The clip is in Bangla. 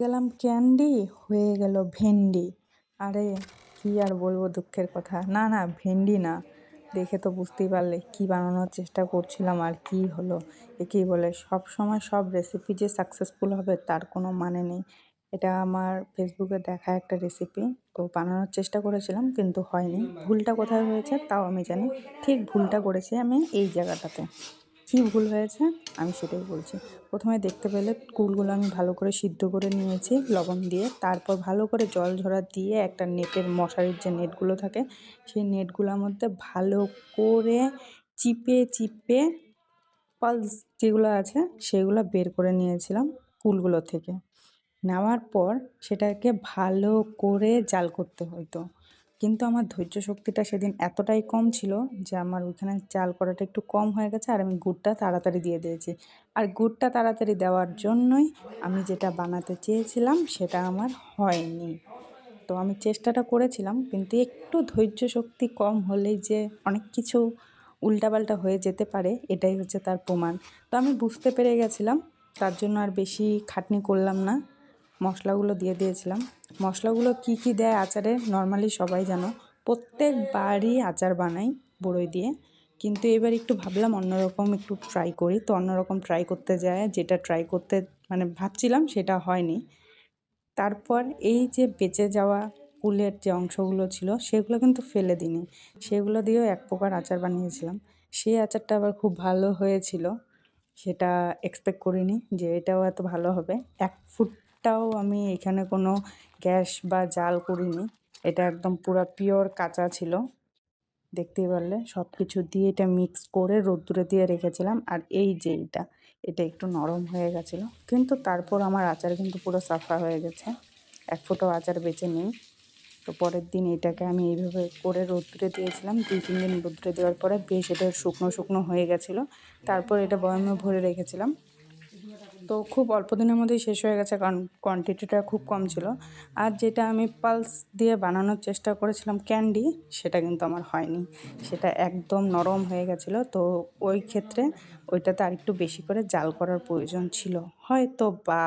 গেলাম ক্যান্ডি, হয়ে গেল ভেন্ডি। আরে কি আর বলবো, দুঃখের কথা। না না, ভেন্ডি না। দেখে তো বুঝতেই পারলে কি বানানোর চেষ্টা করছিলাম আর কি হলো। একেই বলে সব সময় সব রেসিপি যে সাকসেসফুল হবে তার কোনো মানে নেই। এটা আমার ফেসবুকে দেখা একটা রেসিপি, তো বানানোর চেষ্টা করেছিলাম কিন্তু হয়নি। ভুলটা কোথায় হয়েছে তাও আমি জানি। ঠিক ভুলটা করেছি আমি এই জায়গাটাতে। কী ভুল হয়েছে আমি সেটাই বলছি। প্রথমে দেখতে পেলে কুলগুলো আমি ভালো করে সিদ্ধ করে নিয়েছি লবণ দিয়ে, তারপর ভালো করে জল ঝরা দিয়ে একটা নেটের, মশারির যে নেটগুলো থাকে সেই নেটগুলোর মধ্যে ভালো করে চিপে চিপে পালস যেগুলো আছে সেগুলো বের করে নিয়েছিলাম কুলগুলো থেকে। নেওয়ার পর সেটাকে ভালো করে জাল করতে হতো, কিন্তু আমার ধৈর্য শক্তিটা সেদিন এতটাই কম ছিল যে আমার ওইখানে জাল করাটা একটু কম হয়ে গেছে, আর আমি গুড়টা তাড়াতাড়ি দিয়ে দিয়েছি। আর গুড়টা তাড়াতাড়ি দেওয়ার জন্যই আমি যেটা বানাতে চেয়েছিলাম সেটা আমার হয়নি। তো আমি চেষ্টাটা করেছিলাম, কিন্তু একটু ধৈর্য শক্তি কম হলেই যে অনেক কিছু উল্টাপাল্টা হয়ে যেতে পারে এটাই হচ্ছে তার প্রমাণ। তো আমি বুঝতে পেরে গেছিলাম, তার জন্য আর বেশি খাটনি করলাম না, মশলাগুলো দিয়ে দিয়েছিলাম। মশলাগুলো কি কি দেয় আচারে নর্মালি সবাই জানো, প্রত্যেকবারই আচার বানাই বড়ই দিয়ে, কিন্তু এবার একটু ভাবলাম অন্যরকম একটু ট্রাই করি। তো অন্যরকম ট্রাই করতে যায়, যেটা ট্রাই করতে মানে ভাবছিলাম সেটা হয়নি। তারপর এই যে বেঁচে যাওয়া কুলের যে অংশগুলো ছিল সেগুলো কিন্তু ফেলে দিইনি, সেগুলো দিয়েও এক প্রকার আচার বানিয়েছিলাম। সেই আচারটা আবার খুব ভালো হয়েছিল, সেটা এক্সপেক্ট করিনি যে এটাও এত ভালো হবে। এক ফুটটাও আমি এখানে কোনো গ্যাস বা জাল করিনি, এটা একদম পুরো পিওর কাঁচা ছিল। দেখতেই পারলে সব কিছু দিয়ে এটা মিক্স করে রোদ্দুরে দিয়ে রেখেছিলাম। আর এই যে এটা একটু নরম হয়ে গেছিলো, কিন্তু তারপর আমার আচার কিন্তু পুরো সাফা হয়ে গেছে, এক ফোঁটাও আচার বেঁচে নেই। তো পরের দিন এটাকে আমি এইভাবে করে রোদ্দুরে দিয়েছিলাম, 2-3 দিন রোদ্দুরে দেওয়ার পরে বেশ এটা শুকনো শুকনো হয়ে গেছিলো। তারপর এটা বয়ামে ভরে রেখেছিলাম। তো খুব অল্প দিনের মধ্যেই শেষ হয়ে গেছে, কারণ কোয়ান্টিটিটা খুব কম ছিল। আর যেটা আমি পালস দিয়ে বানানোর চেষ্টা করেছিলাম ক্যান্ডি, সেটা কিন্তু আমার হয়নি, সেটা একদম নরম হয়ে গেছিলো। তো ওই ক্ষেত্রে ওইটাতে আরেকটু বেশি করে জাল করার প্রয়োজন ছিল হয়তো বা।